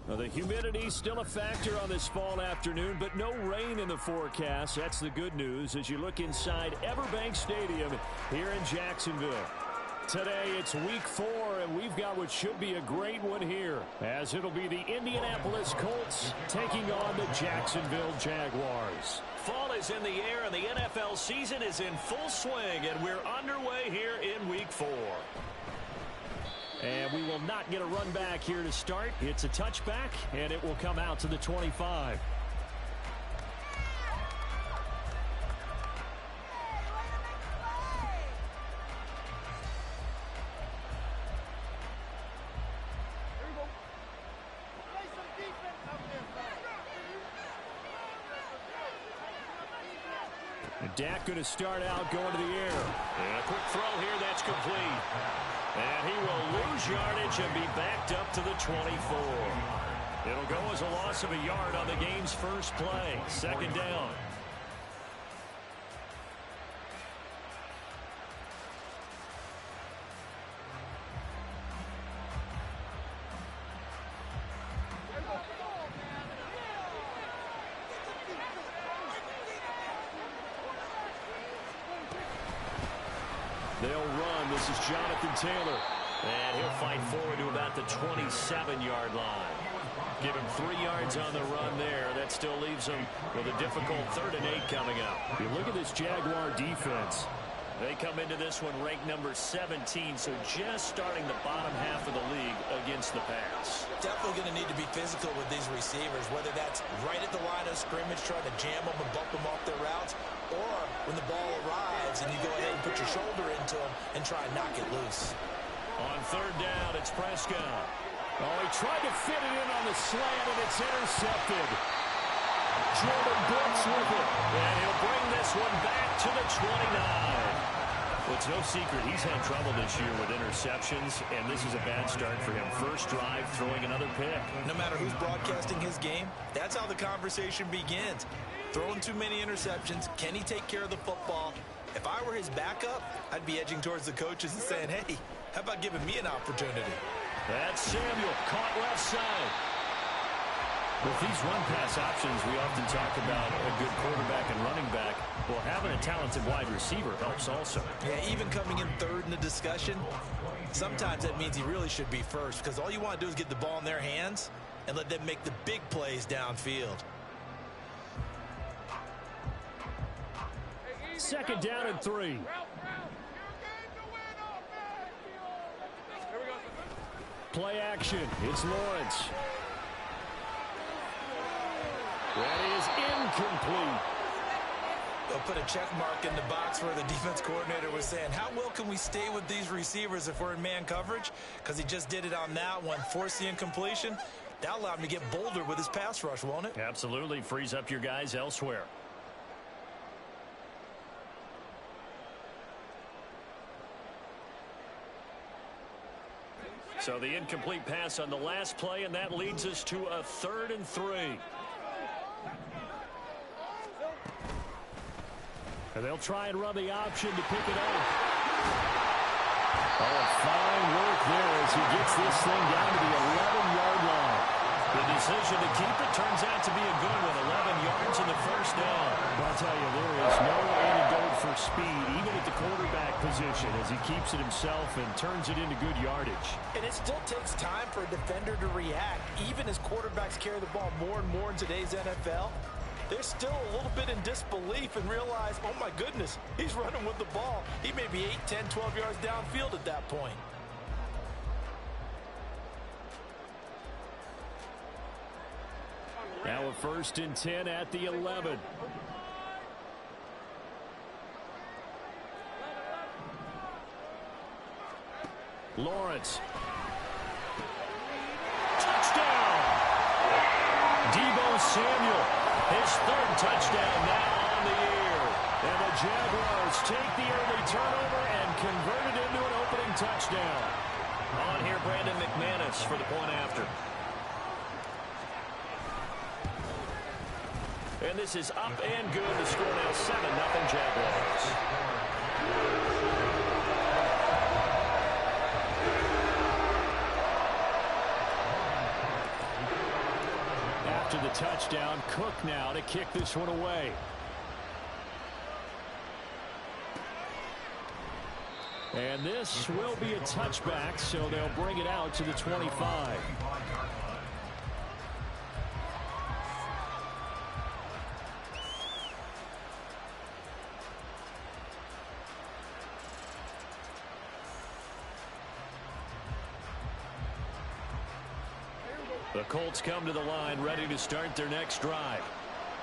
Well, the humidity still a factor on this fall afternoon, but no rain in the forecast. That's the good news as you look inside Everbank Stadium here in Jacksonville. Today, it's week 4, and we've got what should be a great one here, as it'll be the Indianapolis Colts taking on the Jacksonville Jaguars. Fall is in the air, and the NFL season is in full swing, and we're underway here in week 4. And we will not get a run back here to start. It's a touchback, and it will come out to the 25. And Dak going to start out going to the air. And a quick throw here that's complete. And he will lose yardage and be backed up to the 24. It'll go as a loss of a yard on the game's first play. Second down. They'll run. This is Jonathan Taylor. And he'll fight forward to about the 27-yard line. Give him 3 yards on the run there. That still leaves him with a difficult 3rd and 8 coming up. You look at this Jaguar defense. They come into this one ranked number 17, so just starting the bottom half of the league against the pass. Definitely going to need to be physical with these receivers, whether that's right at the line of scrimmage trying to jam them and bump them off their routes, or when the ball arrives and you go ahead and put your shoulder into them and try and knock it loose. On 3rd down, it's Prescott. Oh, he tried to fit it in on the slant, and it's intercepted. Jordan Brooks with it. And he'll bring this one back to the 29. Well, it's no secret he's had trouble this year with interceptions, and this is a bad start for him. First drive, throwing another pick. No matter who's broadcasting his game, that's how the conversation begins. Throwing too many interceptions, can he take care of the football? If I were his backup, I'd be edging towards the coaches and saying, hey, how about giving me an opportunity? That's Samuel, caught left side. With these run-pass options, we often talk about a good quarterback and running back. Well, having a talented wide receiver helps also. Yeah, even coming in 3rd in the discussion, sometimes that means he really should be first, because all you want to do is get the ball in their hands and let them make the big plays downfield. 2nd down and 3. Play action. It's Lawrence. That is incomplete. They'll put a check mark in the box where the defense coordinator was saying, how well can we stay with these receivers if we're in man coverage? Because he just did it on that one, forced the incompletion. That allowed him to get bolder with his pass rush, won't it? Absolutely. Frees up your guys elsewhere. So the incomplete pass on the last play, and that leads us to a 3rd and 3. And they'll try and run the option to pick it up. Oh, fine work there as he gets this thing down to the 11-yard line. The decision to keep it turns out to be a good one. 11 yards in the first down. I'll tell you, there is no antidote for speed, even at the quarterback position, as he keeps it himself and turns it into good yardage. And it still takes time for a defender to react. Even as quarterbacks carry the ball more and more in today's NFL, they're still a little bit in disbelief and realize, oh my goodness, he's running with the ball. He may be 8, 10, 12 yards downfield at that point. Now a 1st and 10 at the 11. Lawrence. Touchdown! Deebo Samuel, his 3rd touchdown now on the year. And the Jaguars take the early turnover and convert it into an opening touchdown. On here, Brandon McManus for the point after. And this is up and good. The score now 7-0 Jaguars. to the touchdown. Cook now to kick this one away. And this will be a touchback, so they'll bring it out to the 25. The Colts come to the line ready to start their next drive.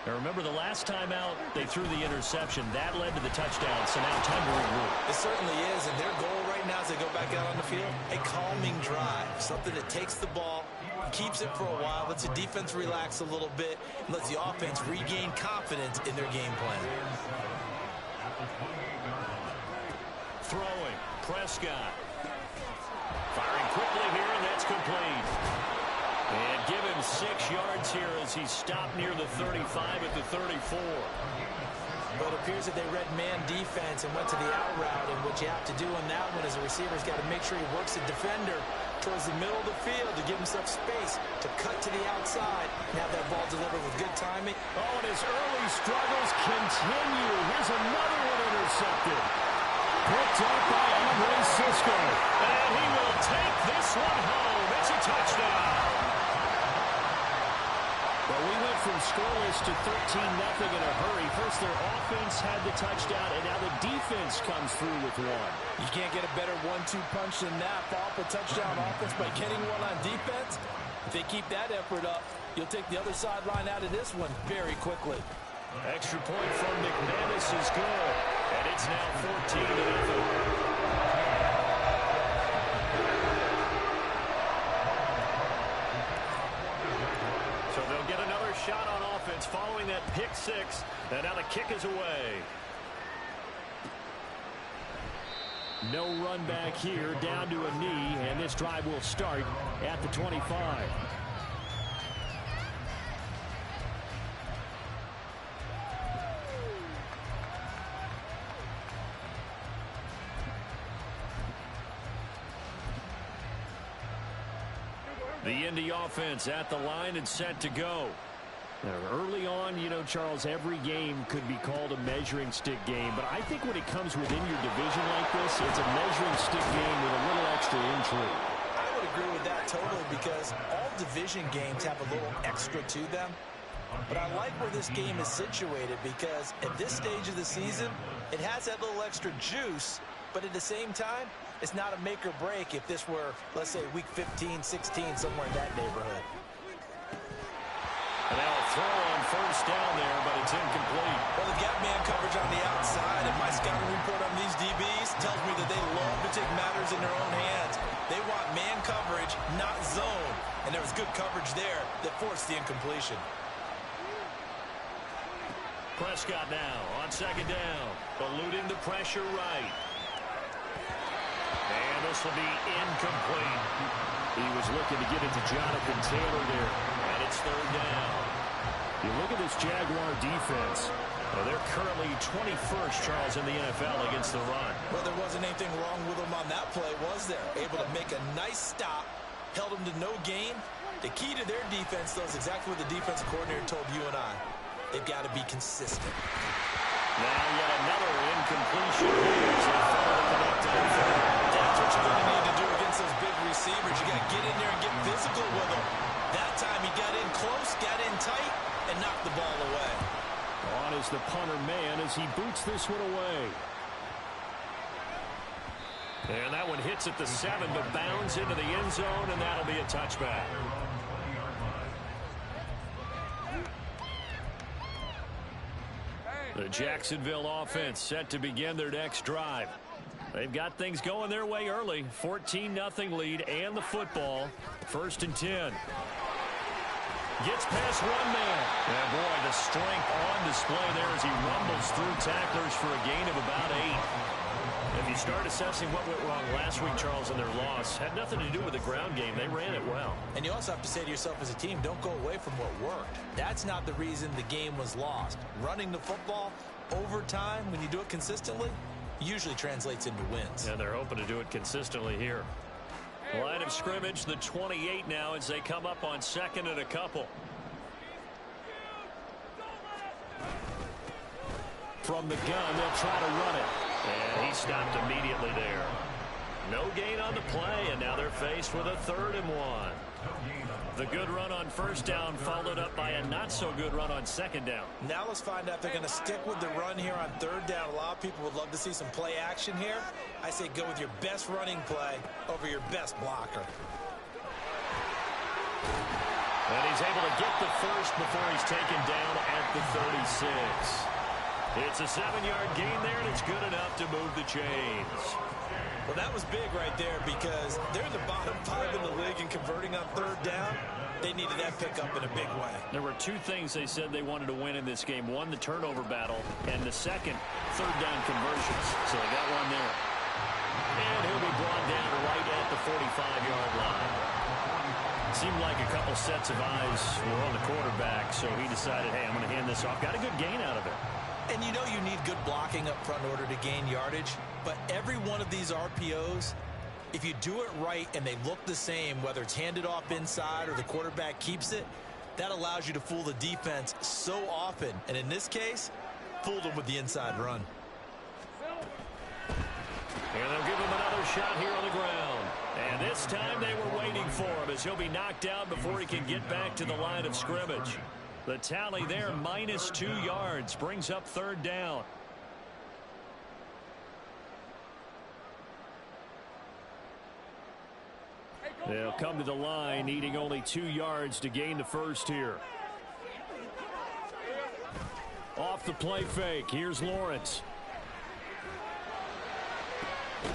Now remember, the last time out, they threw the interception. That led to the touchdown, so now time to regroup. It certainly is, and their goal right now as they go back out on the field, a calming drive, something that takes the ball, keeps it for a while, lets the defense relax a little bit, and lets the offense regain confidence in their game plan. Throwing, Prescott. Firing quickly here, and that's complete. And give him 6 yards here as he stopped near the 35 at the 34. Well, it appears that they read man defense and went to the out route, and what you have to do on that one is a receiver's got to make sure he works the defender towards the middle of the field to give himself space to cut to the outside and have that ball delivered with good timing. Oh, and his early struggles continue. Here's another one intercepted. Picked up by Andre Cisco. And he will take this one home. It's a touchdown. Well, we went from scoreless to 13-0 in a hurry. First, their offense had the touchdown, and now the defense comes through with one. You can't get a better 1-2 punch than that. Follow up a touchdown offense by getting one on defense. If they keep that effort up, you'll take the other sideline out of this one very quickly. Extra point from McManus is good, and it's now 14-0. So they'll get another shot on offense following that pick six, and now the kick is away. No run back here, down to a knee, and this drive will start at the 25. The Indy offense at the line and set to go. Now, early on, you know, Charles, every game could be called a measuring stick game, but I think when it comes within your division like this, it's a measuring stick game with a little extra intrigue. I would agree with that totally, because all division games have a little extra to them. But I like where this game is situated, because at this stage of the season, it has that little extra juice, but at the same time, it's not a make or break if this were, let's say, week 15, 16, somewhere in that neighborhood. And now a throw on first down there, but it's incomplete. Well, they've got man coverage on the outside, and my scouting report on these DBs tells me that they love to take matters in their own hands. They want man coverage, not zone. And there was good coverage there that forced the incompletion. Prescott now on second down, eluding the pressure right. And this will be incomplete. He was looking to get it to Jonathan Taylor there. And it's third down. You look at this Jaguar defense. Well, they're currently 21st, Charles, in the NFL against the run. Well, there wasn't anything wrong with them on that play, was there? Able to make a nice stop, held them to no gain. The key to their defense, though, is exactly what the defensive coordinator told you and I. They've got to be consistent. Now yet another incompletion. That's what you're going to need to do against those big receivers. You got to get in there and get physical with them. That time he got in close, got in tight, and knocked the ball away. On is the punter man as he boots this one away. And that one hits at the 7, but bounds into the end zone, and that'll be a touchback. The Jacksonville offense set to begin their next drive. They've got things going their way early. 14-0 lead and the football. 1st and 10. Gets past one man. And boy, the strength on display there as he rumbles through tacklers for a gain of about 8. If you start assessing what went wrong last week, Charles, in their loss, had nothing to do with the ground game. They ran it well. And you also have to say to yourself as a team, don't go away from what worked. That's not the reason the game was lost. Running the football over time, when you do it consistently, usually translates into wins. And they're hoping to do it consistently here. Line of scrimmage, the 28 now as they come up on 2nd and a couple. from the gun. They'll try to run it. And he stopped immediately there. No gain on the play, and now they're faced with a 3rd and 1. The good run on 1st down followed up by a not-so-good run on 2nd down. Now let's find out if they're going to stick with the run here on 3rd down. A lot of people would love to see some play action here. I say go with your best running play over your best blocker. And he's able to get the first before he's taken down at the 36. It's a 7-yard gain there, and it's good enough to move the chains. Well, that was big right there because they're in the bottom 5 in the league in converting on 3rd down. They needed that pickup in a big way. There were 2 things they said they wanted to win in this game. One, the turnover battle, and the second, 3rd down conversions. So they got one there. And he'll be brought down right at the 45-yard line. Seemed like a couple sets of eyes were on the quarterback, so he decided, hey, I'm going to hand this off. Got a good gain out of it. And you know you need good blocking up front in order to gain yardage. But every one of these RPOs, if you do it right and they look the same, whether it's handed off inside or the quarterback keeps it, that allows you to fool the defense so often. And in this case, fooled them with the inside run. And they'll give him another shot here on the ground. And this time they were waiting for him as he'll be knocked down before he can get back to the line of scrimmage. The tally there, -2 yards, brings up 3rd down. They'll come to the line, needing only 2 yards to gain the first here. Off the play fake, here's Lawrence. And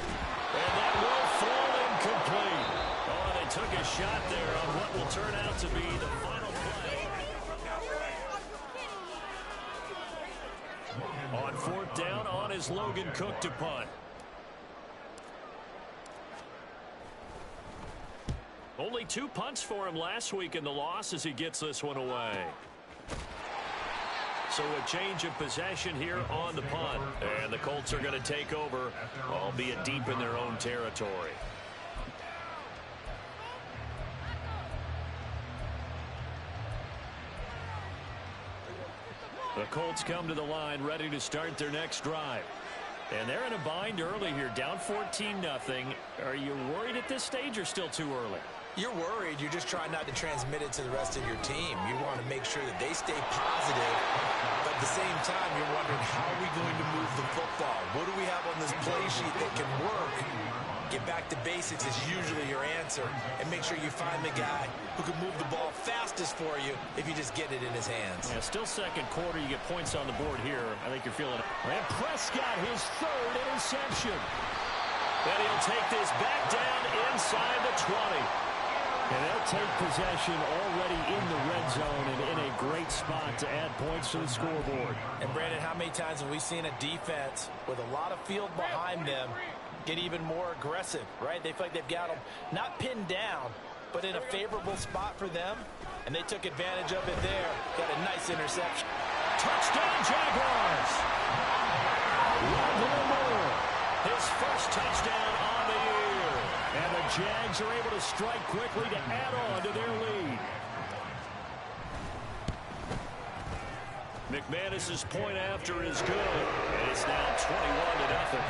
that will fall incomplete. Oh, they took a shot there on what will turn out to be the final play. On 4th down, on is Logan Cook to punt. Only 2 punts for him last week in the loss as he gets this one away. So a change of possession here on the punt. And the Colts are going to take over, albeit deep in their own territory. The Colts come to the line ready to start their next drive. And they're in a bind early here, down 14-0. Are you worried at this stage or still too early? You're worried. You're just trying not to transmit it to the rest of your team. You want to make sure that they stay positive. But at the same time, you're wondering, how are we going to move the football? What do we have on this play sheet that can work? Get back to basics is usually your answer. And make sure you find the guy who can move the ball fastest for you if you just get it in his hands. Yeah, still 2nd quarter. You get points on the board here. I think you're feeling it. And Prescott, his 3rd interception. And he'll take this back down inside the 20. And they'll take possession already in the red zone and in a great spot to add points to the scoreboard. And, Brandon, how many times have we seen a defense with a lot of field behind them get even more aggressive, right? They feel like they've got them not pinned down, but in a favorable spot for them, and they took advantage of it there. Got a nice interception. Touchdown, Jaguars! Lavelle Moore, his first touchdown on the year. And the Jags are able to strike quickly to add on to their lead. McManus's point after is good, and it's now 21-0.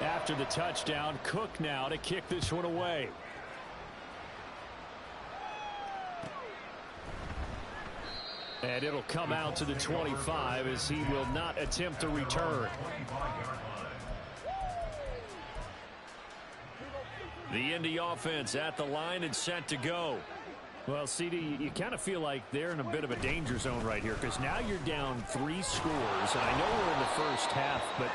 After the touchdown, Cook now to kick this one away. And it'll come out to the 25 as he will not attempt to return. The Indy offense at the line and set to go. Well, CD, you kind of feel like they're in a bit of a danger zone right here because now you're down 3 scores. And I know we're in the first half, but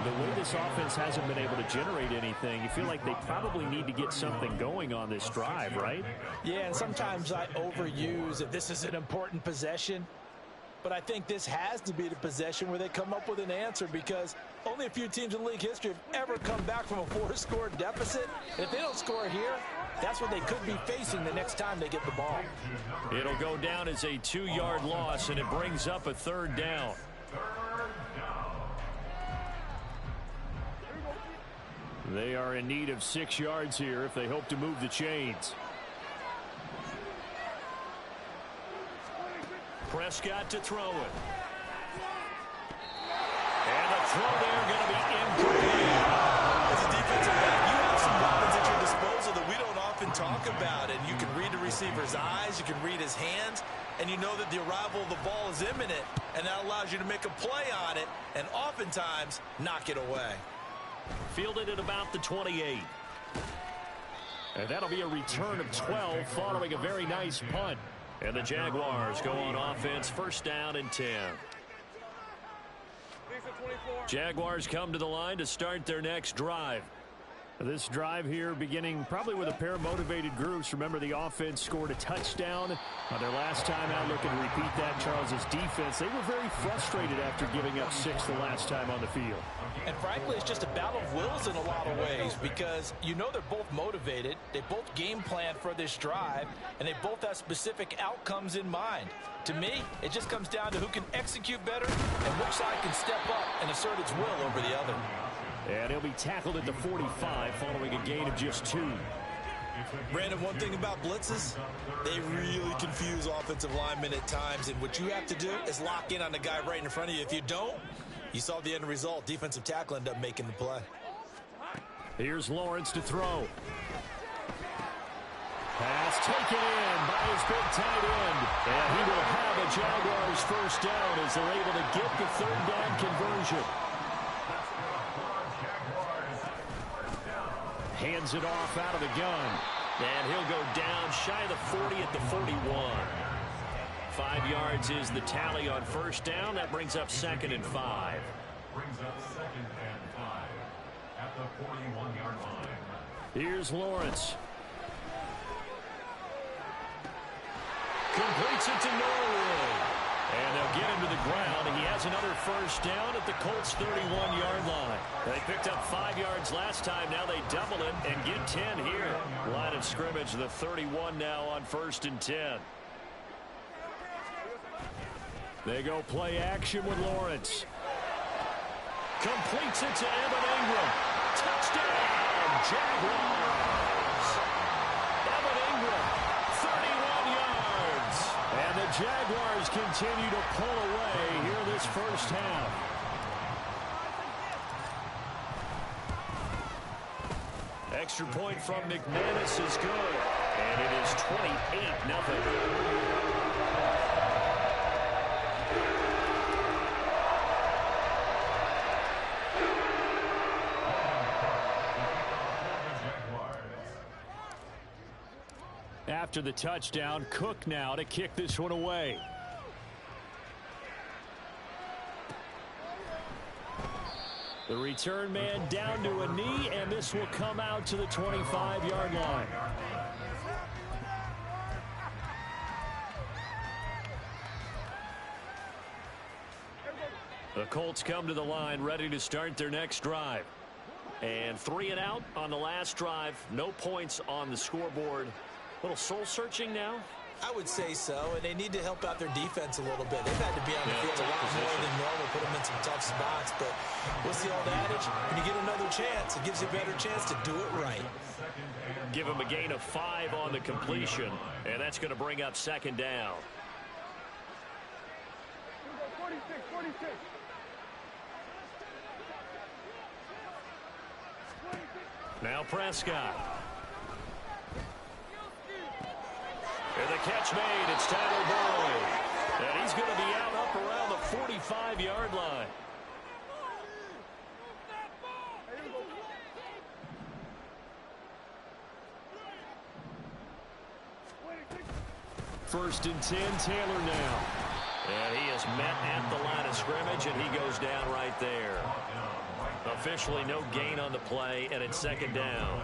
the way this offense hasn't been able to generate anything, you feel like they probably need to get something going on this drive, right? Yeah, and sometimes I overuse if this is an important possession. But I think this has to be the possession where they come up with an answer because only a few teams in league history have ever come back from a 4-score deficit. And if they don't score here, that's what they could be facing the next time they get the ball. It'll go down as a 2-yard loss, and it brings up a 3rd down. They are in need of 6 yards here if they hope to move the chains. Prescott to throw it. And the throw there going to be incomplete. As a defensive back, you have some weapons at your disposal that we don't often talk about. And you can read the receiver's eyes, you can read his hands, and you know that the arrival of the ball is imminent. And that allows you to make a play on it and oftentimes knock it away. Fielded at about the 28. And that'll be a return of 12 following a very nice punt. And the Jaguars go on offense, first down and 10. Jaguars come to the line to start their next drive. This drive here beginning probably with a pair of motivated groups. Remember, the offense scored a touchdown on their last time out. Looking to repeat that. Charles's defense, they were very frustrated after giving up 6 the last time on the field. And frankly, it's just a battle of wills in a lot of ways because you know they're both motivated. They both game plan for this drive, and they both have specific outcomes in mind. To me, it just comes down to who can execute better and which side can step up and assert its will over the other. And he'll be tackled at the 45 following a gain of just 2. Brandon, one thing about blitzes, they really confuse offensive linemen at times, and what you have to do is lock in on the guy right in front of you. If you don't, you saw the end result. Defensive tackle ended up making the play. Here's Lawrence to throw. Pass taken in by his big tight end. And he will have a Jaguars first down as they're able to get the third down conversion. Hands it off out of the gun. And he'll go down shy of the 40 at the 41. 5 yards is the tally on first down. That brings up 2nd and 5. Brings up 2nd and 5 at the 41-yard line. Here's Lawrence. Completes it to Norwood. And they'll get him to the ground. He has another first down at the Colts' 31-yard line. They picked up 5 yards last time. Now they double it and get 10 here. Line of scrimmage, the 31 now on 1st and 10. They go play action with Lawrence. Completes it to Evan Ingram. Touchdown, Jaguars. Evan Ingram, 31 yards. And the Jaguars continue to pull away here this first half. Extra point from McManus is good. And it is 28-0. After the touchdown, Cook now to kick this one away. The return man down to a knee, and this will come out to the 25-yard line. The Colts come to the line ready to start their next drive. And 3 and out on the last drive. No points on the scoreboard. A little soul-searching now? I would say so, and they need to help out their defense a little bit. They've had to be on the field a lot more than normal, put them in some tough spots. But what's the old adage? When you get another chance, it gives you a better chance to do it right. Give him a gain of 5 on the completion, and that's going to bring up 2nd down. 46. Now Prescott. And the catch made. It's Tyler Boyd. And he's going to be out up around the 45-yard line. First and 10, Taylor now. And he is met at the line of scrimmage, and he goes down right there. Officially no gain on the play, and it's 2nd down.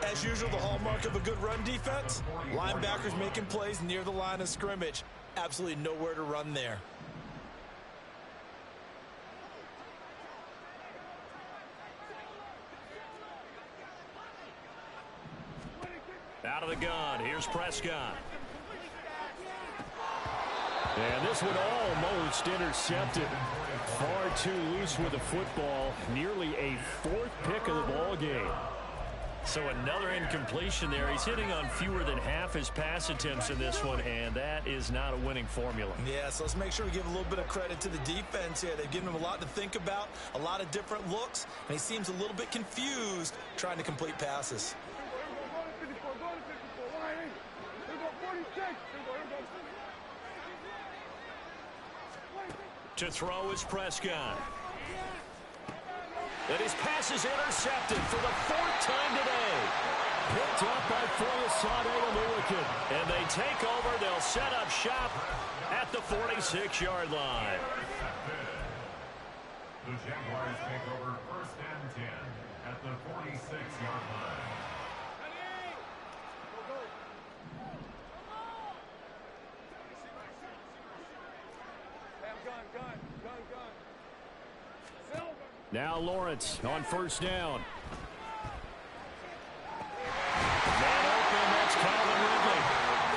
As usual, the hallmark of a good run defense, linebackers making plays near the line of scrimmage. Absolutely nowhere to run there. Out of the gun, here's Prescott. And this one almost intercepted. Far too loose with the football. Nearly a fourth pick of the ball game. So another incompletion there. He's hitting on fewer than half his pass attempts in this one, and that is not a winning formula. Yeah, so let's make sure we give a little bit of credit to the defense here. They've given him a lot to think about, a lot of different looks, and he seems a little bit confused trying to complete passes. To throw is Prescott. And his pass is intercepted for the fourth time today. Picked up by Foyesade. And they take over. They'll set up shop at the 46-yard line. The Jaguars take over 1st and 10 at the 46-yard line. Now Lawrence on 1st down. Man open, that's Calvin Ridley.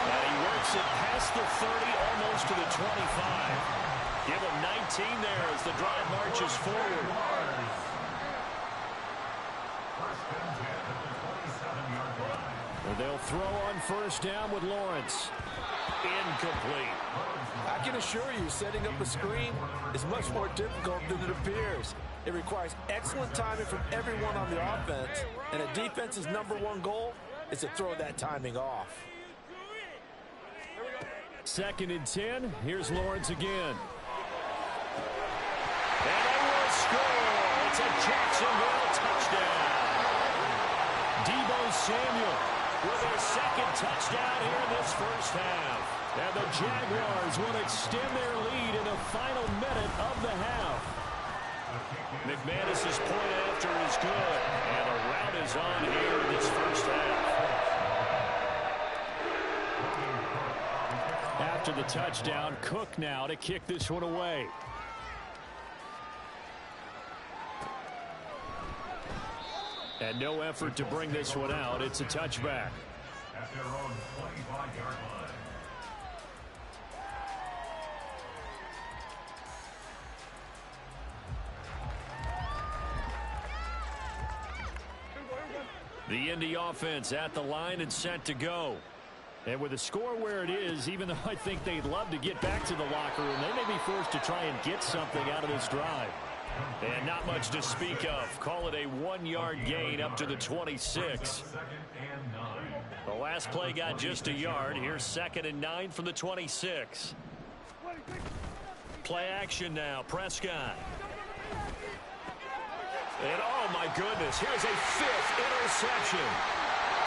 And he works it past the 30, almost to the 25. Give him 19 there as the drive marches forward. 1st and 10 at the 27-yard line. They'll throw on 1st down with Lawrence. Incomplete. I can assure you, setting up a screen is much more difficult than it appears. It requires excellent timing from everyone on the offense, and a defense's #1 goal is to throw that timing off. 2nd and 10. Here's Lawrence again. And they will score. It's a Jacksonville touchdown. Deebo Samuel With their 2nd touchdown here in this first half. And the Jaguars will extend their lead in the final minute of the half. McManus's point after is good. And a rout is on here in this first half. After the touchdown, Cook now to kick this one away. And no effort to bring this one out. It's a touchback. At their own 25-yard line. The Indy offense at the line and set to go. And with the score where it is, even though I think they'd love to get back to the locker room, they may be forced to try and get something out of this drive. And not much to speak of. Call it a 1-yard gain up to the 26. The last play got just a yard. Here's 2nd and 9 from the 26. Play action now. Prescott. And oh my goodness, here's a 5th interception.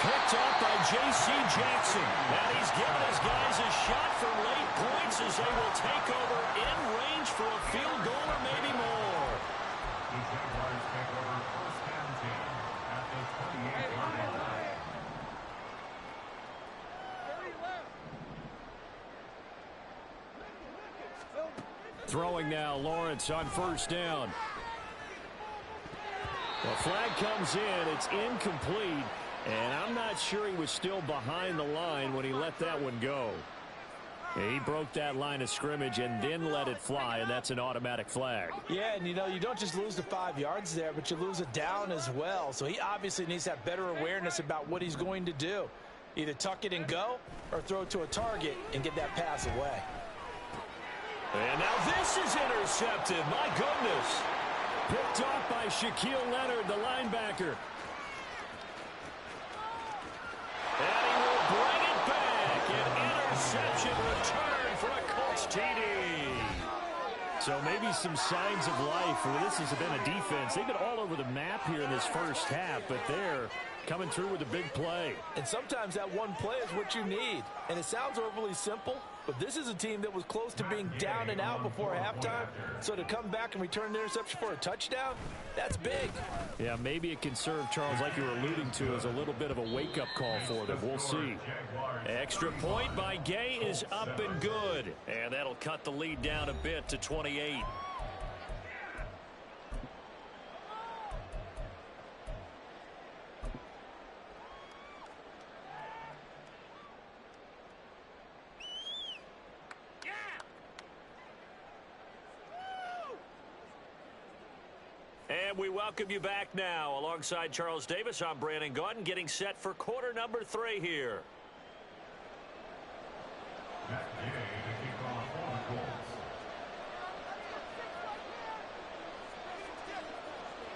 Picked up by J.C. Jackson. And he's given his guys a shot for late points as they will take over in range for a field goal or maybe more. The Jaguars take over 1st and 10 at the 28-yard line. Throwing now, Lawrence on 1st down. The flag comes in. It's incomplete. And I'm not sure he was still behind the line when he let that one go. He broke that line of scrimmage and then let it fly, and that's an automatic flag. Yeah, and you know, you don't just lose the 5 yards there, but you lose a down as well. So he obviously needs to have better awareness about what he's going to do. Either tuck it and go or throw it to a target and get that pass away. And now this is intercepted. My goodness. Picked off by Shaquille Leonard, the linebacker. And he will bring it back. An interception return for a Colts TD. So maybe some signs of life. Well, this has been a defense. They've been all over the map here in this first half, but they're coming through with a big play. And sometimes that one play is what you need. And it sounds overly simple, but this is a team that was close to being down and out before halftime. So to come back and return an interception for a touchdown, that's big. Yeah, maybe it can serve, Charles, like you were alluding to, as a little bit of a wake-up call for them. We'll see. Extra point by Gay is up and good. And that'll cut the lead down a bit to 28. And we welcome you back now. Alongside Charles Davis, I'm Brandon Gaudin, getting set for quarter number 3 here. That day, the kickoff for the Colts.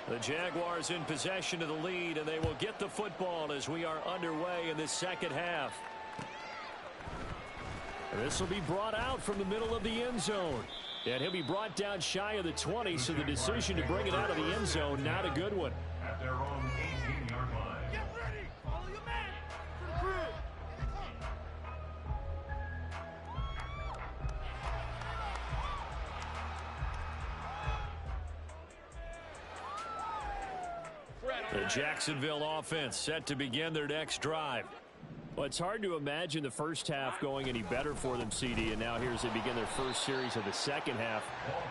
The Jaguars in possession of the lead, and they will get the football as we are underway in this second half. This will be brought out from the middle of the end zone. And he'll be brought down shy of the 20, so the decision to bring it out of the end zone, not a good one. At their own 18-yard line. Get ready! Follow your man! To the The Jacksonville offense set to begin their next drive. Well, it's hard to imagine the first half going any better for them, CD, and now here as they begin their first series of the second half.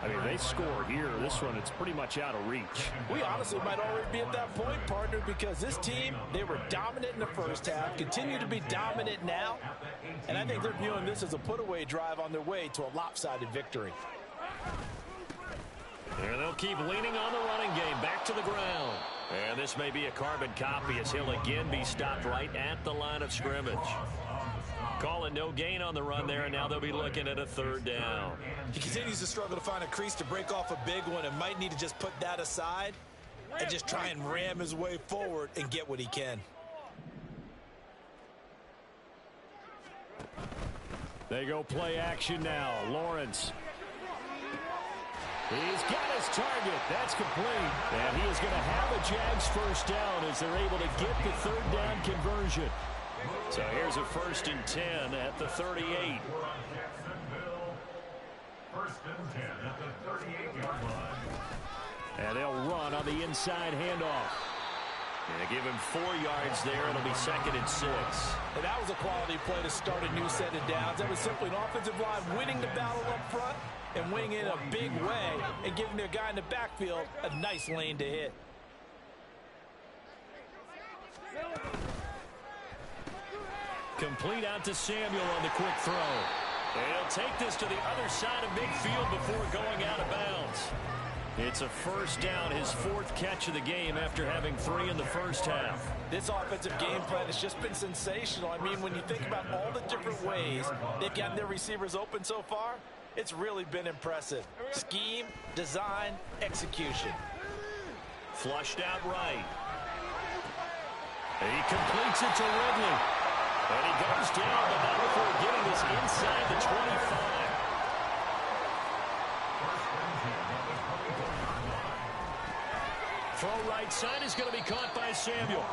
I mean, they score here. This one, it's pretty much out of reach. We honestly might already be at that point, partner, because this team, they were dominant in the first half, continue to be dominant now, and I think they're viewing this as a put-away drive on their way to a lopsided victory. And they'll keep leaning on the running game back to the ground. And this may be a carbon copy as he'll again be stopped right at the line of scrimmage. Calling no gain on the run there, and now they'll be looking at a third down. He continues to struggle to find a crease to break off a big one and might need to just put that aside and just try and ram his way forward and get what he can. They go play action now. Lawrence. He's got his target. That's complete. And he is going to have a Jags first down as they're able to get the third down conversion. So here's a 1st and 10 at the 38. Jacksonville. 1st and 10 at the 38-yard line. And they'll run on the inside handoff. And give him 4 yards there. It'll be 2nd and 6. And that was a quality play to start a new set of downs. That was simply an offensive line winning the battle up front and winning in a big way and giving their guy in the backfield a nice lane to hit. Complete out to Samuel on the quick throw. And he'll take this to the other side of midfield before going out of bounds. It's a first down, his 4th catch of the game after having 3 in the first half. This offensive game plan has just been sensational. I mean, when you think about all the different ways they've gotten their receivers open so far, it's really been impressive. Scheme, design, execution. Flushed out right. He completes it to Ridley. And he goes down, but not before getting this inside the 25. Throw right side is going to be caught by Samuel.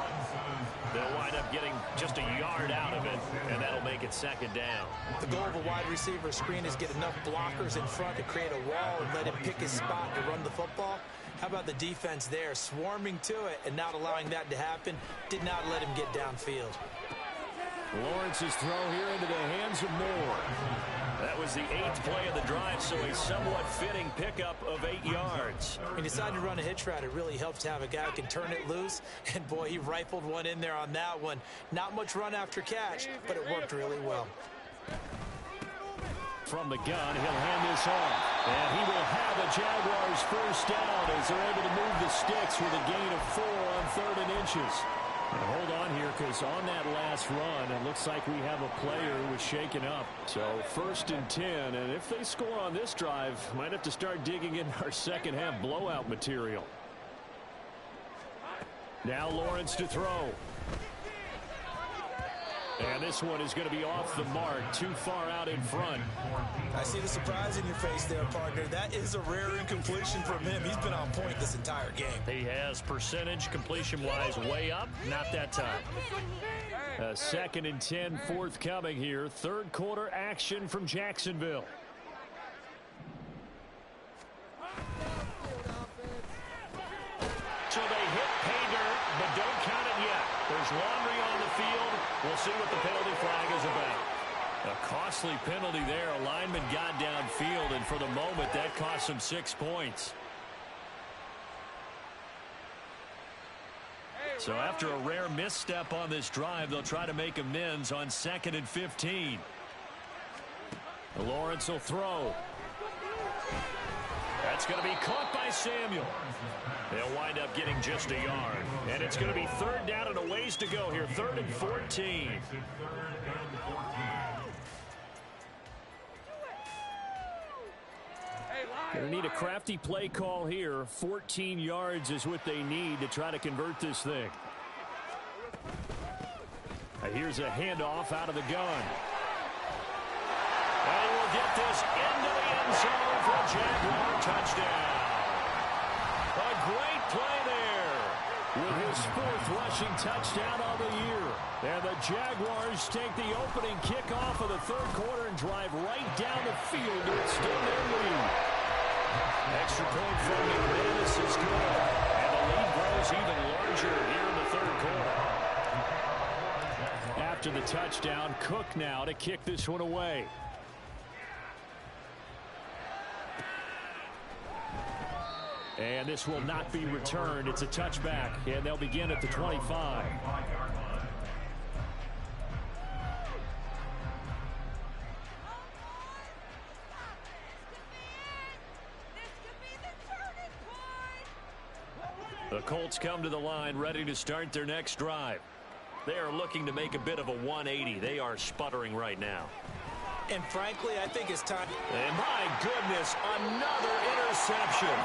They'll wind up getting just a yard out of it, and that'll make it 2nd down. The goal of a wide receiver screen is get enough blockers in front to create a wall and let him pick his spot to run the football. How about the defense there, swarming to it and not allowing that to happen? Did not let him get downfield. Lawrence's throw here into the hands of Moore. That was the 8th play of the drive, so a somewhat fitting pickup of 8 yards. He decided to run a hitch route. It really helps to have a guy who can turn it loose. And, boy, he rifled one in there on that one. Not much run after catch, but it worked really well. From the gun, he'll hand this off. And he will have a Jaguars first down as they're able to move the sticks with a gain of 4 on 3rd and inches. And hold on here, because on that last run, it looks like we have a player who was shaken up. So 1st and 10, and if they score on this drive, might have to start digging in our second half blowout material. Now Lawrence to throw. And this one is going to be off the mark, too far out in front. I see the surprise in your face there, partner. That is a rare incompletion from him. He's been on point this entire game. He has percentage completion-wise way up, not that time. 2nd and 10 forthcoming here. 3rd quarter action from Jacksonville. So they hit pay dirt, but don't count it yet. There's laundry on the field. We'll see what the penalty flag is about. A costly penalty there. A lineman got downfield, and for the moment, that cost him 6 points. So after a rare misstep on this drive, they'll try to make amends on 2nd and 15. Lawrence will throw. That's going to be caught by Samuel. They'll wind up getting just a yard. And it's going to be third down and a ways to go here. 3rd and 14. Going to need a crafty play call here. 14 yards is what they need to try to convert this thing. Here's a handoff out of the gun. And he will get this into the end zone for a Jaguar touchdown. A great play there. With his 4th rushing touchdown of the year. And the Jaguars take the opening kickoff of the 3rd quarter and drive right down the field to extend their lead. Extra point from McManus is good. And the lead grows even larger here in the 3rd quarter. After the touchdown, Cook now to kick this one away. And this will not be returned. It's a touchback, and they'll begin at the 25. The Colts come to the line ready to start their next drive. They are looking to make a bit of a 180. They are sputtering right now. And frankly, I think it's time. And my goodness, another interception.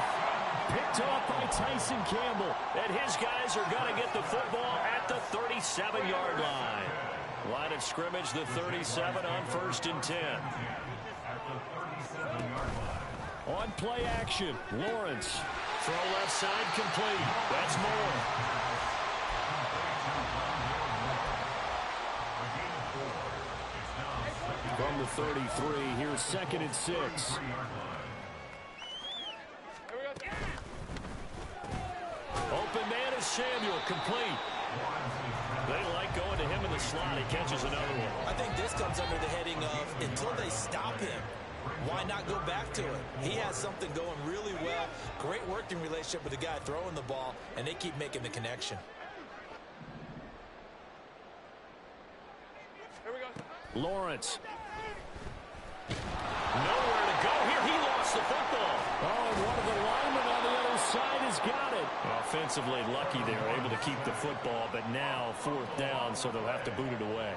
Picked off by Tyson Campbell. And his guys are going to get the football at the 37-yard line. Line of scrimmage, the 37 on 1st and 10. On play action, Lawrence. Throw left side complete. That's Moore. From the 33, here's 2nd and 6. Open man is Samuel, complete. They like going to him in the slot. He catches another one. I think this comes under the heading of until they stop him, why not go back to it? He has something going really well. Great working relationship with the guy throwing the ball, and they keep making the connection. Lawrence. Nowhere to go here. He lost the football. Oh, and one of the linemen on the other side has got it. Offensively lucky they're able to keep the football, but now 4th down, so they'll have to boot it away.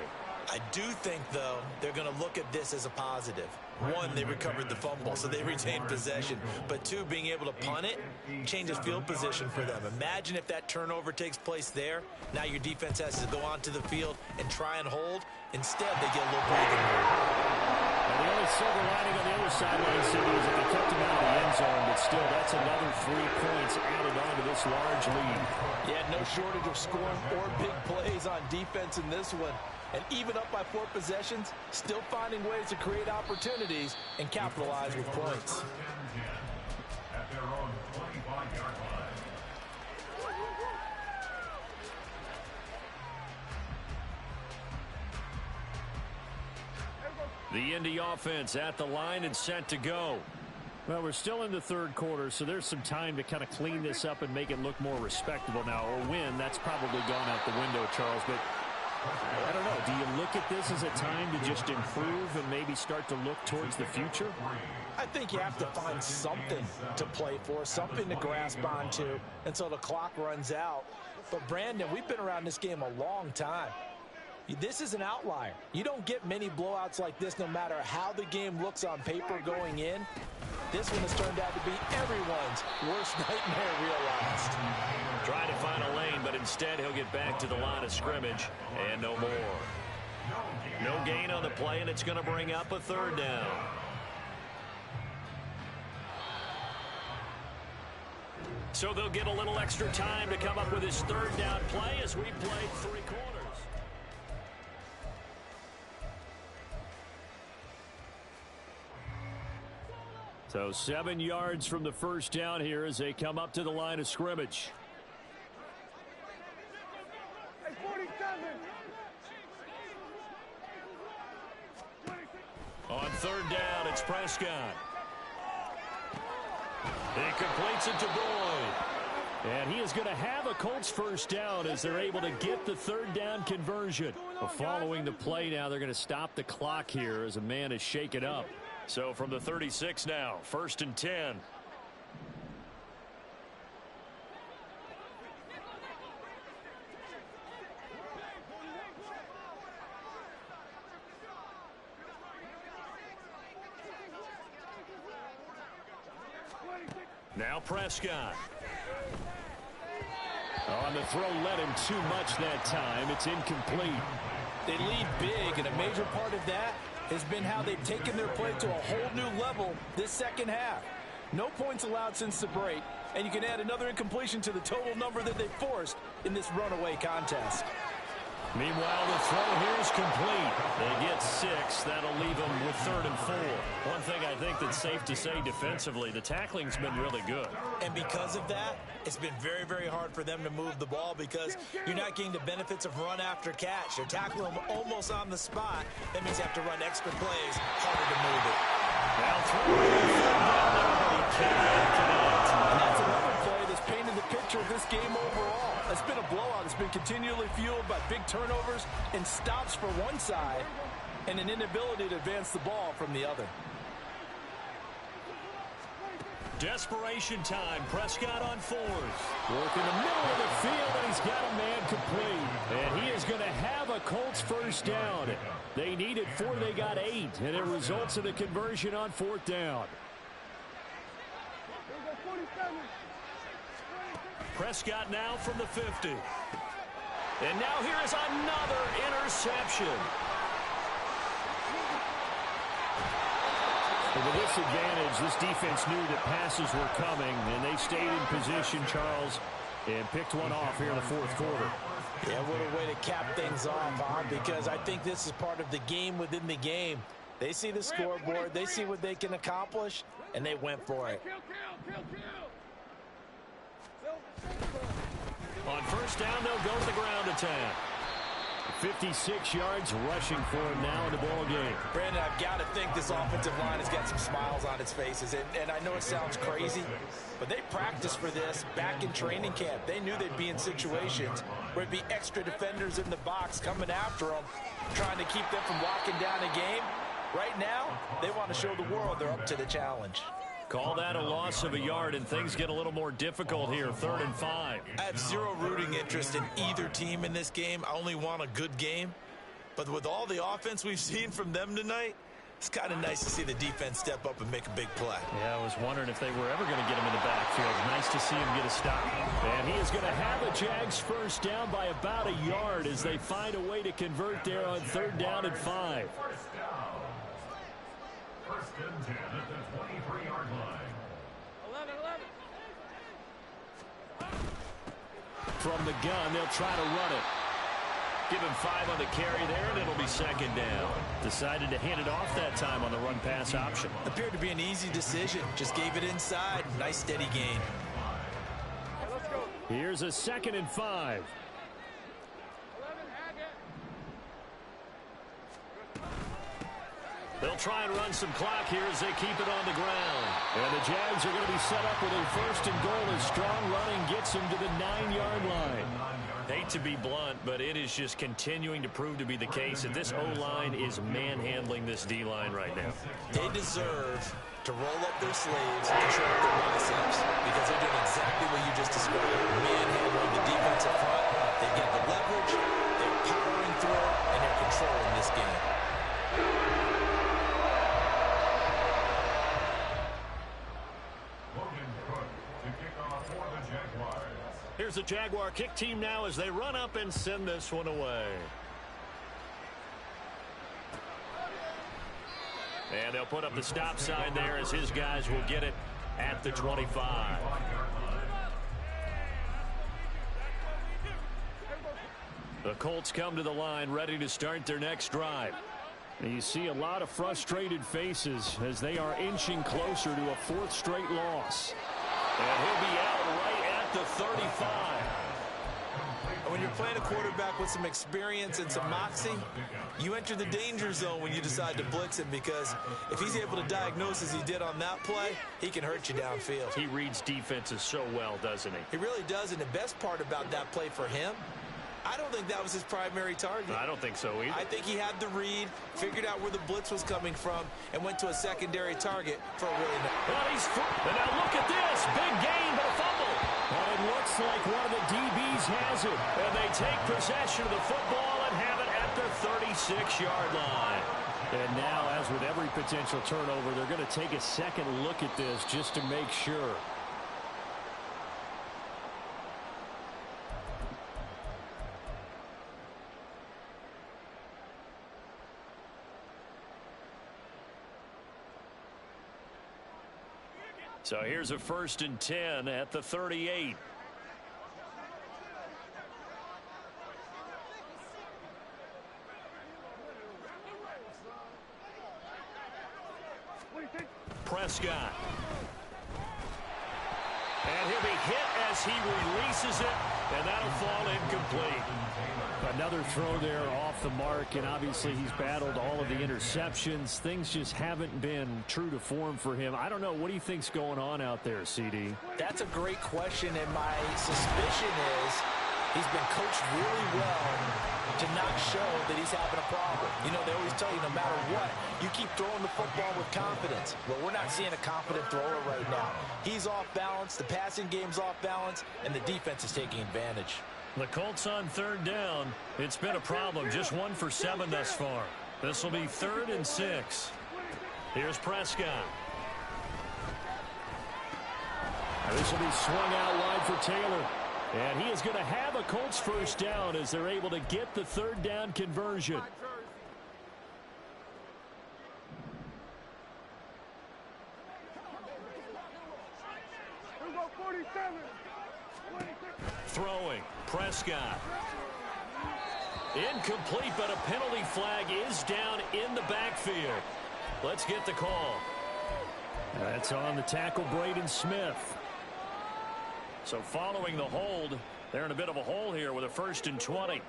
I do think, though, they're going to look at this as a positive. 1, they recovered the fumble, so they retained possession. But 2, being able to punt it changes field position for them. Imagine if that turnover takes place there. Now your defense has to go onto the field and try and hold. Instead, they get a little breathing room. And the only silver lining on the other sideline, Cindy, is that they kept him out of the end zone, but still, that's another 3 points added on to this large lead. Yeah, no shortage of scoring or big plays on defense in this one. And even up by 4 possessions, still finding ways to create opportunities and capitalize with points. At their own 25-yard line. The Indy offense at the line and set to go. Well, we're still in the 3rd quarter, so there's some time to kind of clean this up and make it look more respectable now. Or win, that's probably gone out the window, Charles. But I don't know. Do you look at this as a time to just improve and maybe start to look towards the future? I think you have to find something to play for, something to grasp onto until the clock runs out. But, Brandon, we've been around this game a long time. This is an outlier. You don't get many blowouts like this no matter how the game looks on paper going in. This one has turned out to be everyone's worst nightmare realized. Trying to find a lane, but instead he'll get back to the line of scrimmage and no more. No gain on the play, and it's going to bring up a 3rd down. So they'll get a little extra time to come up with his 3rd down play as we play 3 quarters. So 7 yards from the 1st down here as they come up to the line of scrimmage. On 3rd down, it's Prescott. He completes it to Boyd. And he is going to have a Colts 1st down as they're able to get the 3rd down conversion. But following the play now, they're going to stop the clock here as a man is shaken up. So from the 36 now, 1st and 10. Now Prescott. On the throw, led him too much that time. It's incomplete. They lead big, and a major part of that has been how they've taken their play to a whole new level this second half. No points allowed since the break, and you can add another incompletion to the total number that they forced in this runaway contest. Meanwhile, the throw here is complete. They get 6. That'll leave them with 3rd and 4. One thing I think that's safe to say defensively, the tackling's been really good. And because of that, it's been very, very hard for them to move the ball because you're not getting the benefits of run after catch. They're tackling them almost on the spot. That means you have to run extra plays, harder to move it. Now And that's another play that's painted the picture of this game overall. It's been a blowout. It's been continually fueled by big turnovers and stops for one side and an inability to advance the ball from the other. desperation time. Prescott on 4th. Work in the middle of the field, and he's got a man complete. And he is going to have a Colts first down. They needed 4, they got 8, and it results in a conversion on 4th down. Prescott now from the 50. And now here is another interception. With this advantage, this defense knew that passes were coming, and they stayed in position, Charles, and picked one off here in the 4th quarter. Yeah, what a way to cap things off, huh? Because I think this is part of the game within the game. They see the scoreboard, they see what they can accomplish, and they went for it. On first down, they'll go to the ground attack. 56 yards rushing for him now in the ball game. Brandon, I've got to think this offensive line has got some smiles on its faces. And I know it sounds crazy, but they practiced for this back in training camp. They knew they'd be in situations where it'd be extra defenders in the box coming after them, trying to keep them from locking down a game. Right now, they want to show the world they're up to the challenge. Call that a loss of a yard, and things get a little more difficult here. 3rd and 5. I have zero rooting interest in either team in this game. I only want a good game. But with all the offense we've seen from them tonight, it's kind of nice to see the defense step up and make a big play. Yeah, I was wondering if they were ever going to get him in the backfield. Nice to see him get a stop. And he is going to have a Jags first down by about a yard as they find a way to convert there on 3rd down and 5. First and 10 at the 23-yard line. 11. From the gun, they'll try to run it. Give him 5 on the carry there, and it'll be 2nd down. Decided to hand it off that time on the run-pass option. Appeared to be an easy decision. Just gave it inside. Nice steady gain. Here's a 2nd and 5. They'll try and run some clock here as they keep it on the ground. And the Jags are going to be set up with a 1st and goal as strong running gets him to the 9-yard line. Hate to be blunt, but it is just continuing to prove to be the case that this O-line is manhandling this D-line right now. They deserve to roll up their sleeves and control their biceps because they're doing exactly what you just described. Manhandling the defensive front. They've got the leverage, they're powering through, and they're controlling this game. Here's the Jaguar kick team now as they run up and send this one away. And they'll put up the stop sign there as his guys will get it at the 25. The Colts come to the line ready to start their next drive. And you see a lot of frustrated faces as they are inching closer to a 4th straight loss. And he'll be out right at the 35. When you're playing a quarterback with some experience and some moxie, you enter the danger zone when you decide to blitz him because if he's able to diagnose as he did on that play, he can hurt you downfield. He reads defenses so well, doesn't he? He really does, and the best part about that play for him, I don't think that was his primary target. I don't think so either. I think he had the read, figured out where the blitz was coming from, and went to a secondary target for a really nice. And now look at this. Big gain, but a fumble. And it looks like one of the DBs has it. And they take possession of the football and have it at the 36-yard line. And now, as with every potential turnover, they're going to take a second look at this just to make sure. So here's a 1st and 10 at the 38. Prescott. And he'll be hit as he releases it, and that'll fall incomplete. Another throw there off the mark, and obviously he's battled all of the interceptions. Things just haven't been true to form for him. I don't know. What do you think's going on out there, CD? That's a great question, and my suspicion is he's been coached really well to not show that he's having a problem. You know, they always tell you no matter what, you keep throwing the football with confidence. Well, we're not seeing a confident thrower right now. He's off balance, the passing game's off balance, and the defense is taking advantage. The Colts on 3rd down. It's been a problem. Just 1 for 7 thus far. This will be 3rd and 6. Here's Prescott. This will be swung out wide for Taylor. And he is going to have a Colts 1st down as they're able to get the 3rd down conversion. Throwing. Prescott. Incomplete, but a penalty flag is down in the backfield. Let's get the call. That's on the tackle, Braden Smith. So following the hold, they're in a bit of a hole here with a 1st and 20.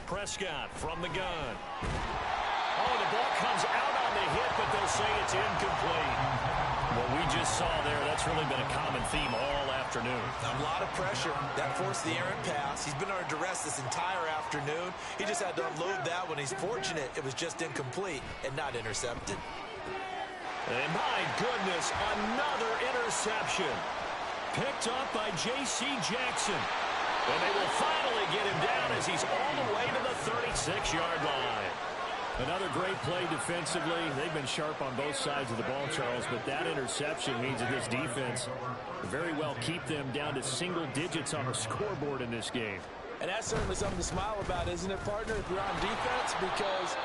Prescott from the gun. Oh, the ball comes out on the hit, but they'll say it's incomplete. What we just saw there, that's really been a common theme all afternoon. A lot of pressure. That forced the errant pass. He's been under duress this entire afternoon. He just had to unload that one. He's fortunate it was just incomplete and not intercepted. And my goodness, another interception. Picked up by J.C. Jackson. And they will finally get him down as he's all the way to the 36-yard line. Another great play defensively. They've been sharp on both sides of the ball, Charles, but that interception means that this defense very well keep them down to single digits on the scoreboard in this game. And that's certainly something to smile about, isn't it, partner, if you're on defense? Because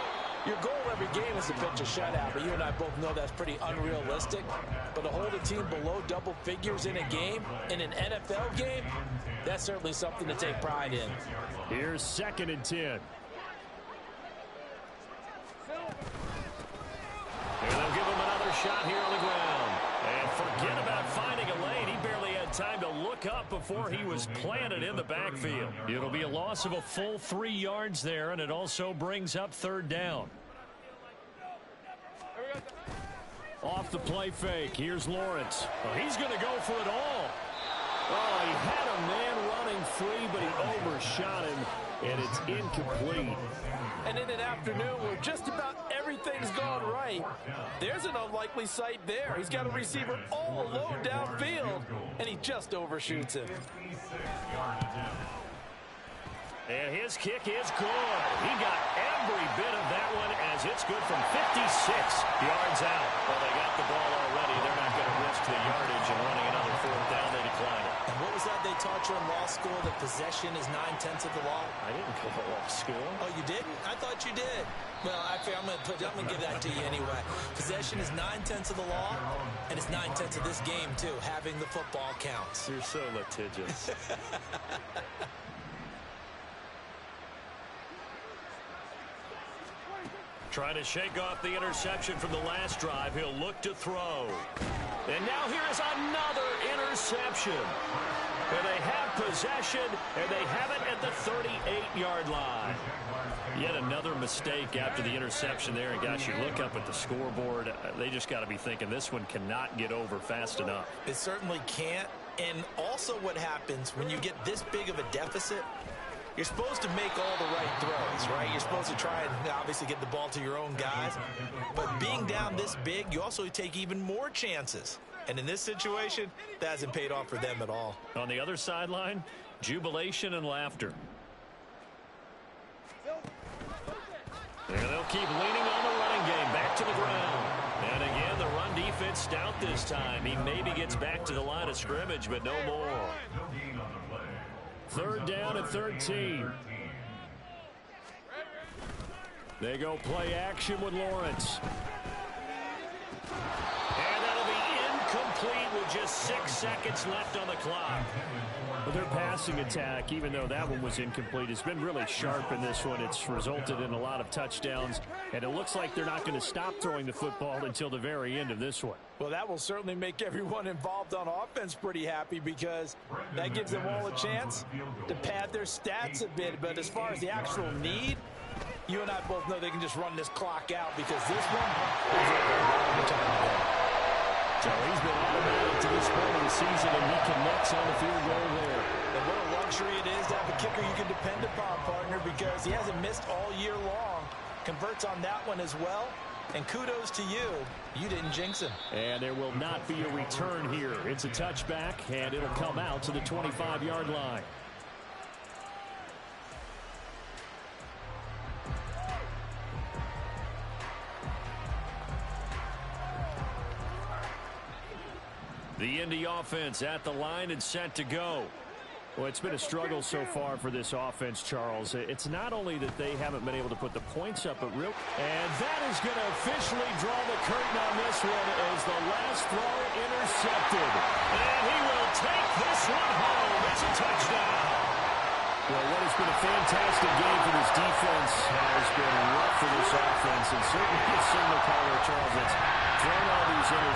your goal every game is to pitch a shutout, but you and I both know that's pretty unrealistic. But to hold a team below double figures in a game, in an NFL game, that's certainly something to take pride in. Here's 2nd and 10. And they'll give him another shot here on the ground. And forget about finding a lane. He barely had time to look up before he was planted in the backfield. It'll be a loss of a full 3 yards there, and it also brings up 3rd down. Off the play fake. Here's Lawrence. Well, he's going to go for it all. Oh, he had a man running free, but he overshot him, and it's incomplete. And in an afternoon where just about everything's gone right, there's an unlikely sight there. He's got a receiver all alone downfield, and he just overshoots him. And his kick is good. He got every bit of that one as it's good from 56 yards out. Well, they got the ball already. They're not going to risk the yardage and running another 4th down. They decline it. And what was that they taught you in law school, that possession is 9/10 of the law? I didn't go to law school. Oh, you didn't? I thought you did. Well, actually, I'm going to give that to you anyway. Possession is 9/10 of the law, and it's 9/10 of this game, too. Having the football counts. You're so litigious. Trying to shake off the interception from the last drive. He'll look to throw. And now here is another interception. And they have possession, and they have it at the 38-yard line. Yet another mistake after the interception there. And, gosh, you look up at the scoreboard. They just got to be thinking this one cannot get over fast enough. It certainly can't. And also what happens when you get this big of a deficit, you're supposed to make all the right throws, right? You're supposed to try and obviously get the ball to your own guys. But being down this big, you also take even more chances. And in this situation, that hasn't paid off for them at all. On the other sideline, jubilation and laughter. And they'll keep leaning on the running game back to the ground. And again, the run defense stout this time. He maybe gets back to the line of scrimmage, but no more. 3rd down and 13. They go play action with Lawrence. And complete with just 6 seconds left on the clock. Well, their passing attack, even though that one was incomplete, has been really sharp in this one. It's resulted in a lot of touchdowns, and it looks like they're not going to stop throwing the football until the very end of this one. Well, that will certainly make everyone involved on offense pretty happy because that gives them all a chance to pad their stats a bit. But as far as the actual need, you and I both know they can just run this clock out because this one is over a long time ago. So he's been automatic to this point of the season, and he connects on the field goal there. And what a luxury it is to have a kicker you can depend upon, partner, because he hasn't missed all year long. Converts on that one as well. And kudos to you. You didn't jinx him. And there will not be a return here. It's a touchback, and it'll come out to the 25-yard line. The Indy offense at the line and set to go. Well, it's been a struggle so far for this offense, Charles. It's not only that they haven't been able to put the points up, but real. And that is going to officially draw the curtain on this one as the last throw intercepted. And he will take this one home. It's a touchdown. Well, what has been a fantastic game for this defense has been rough for this offense, and certainly a signal caller, Charles, that's thrown all these interceptions.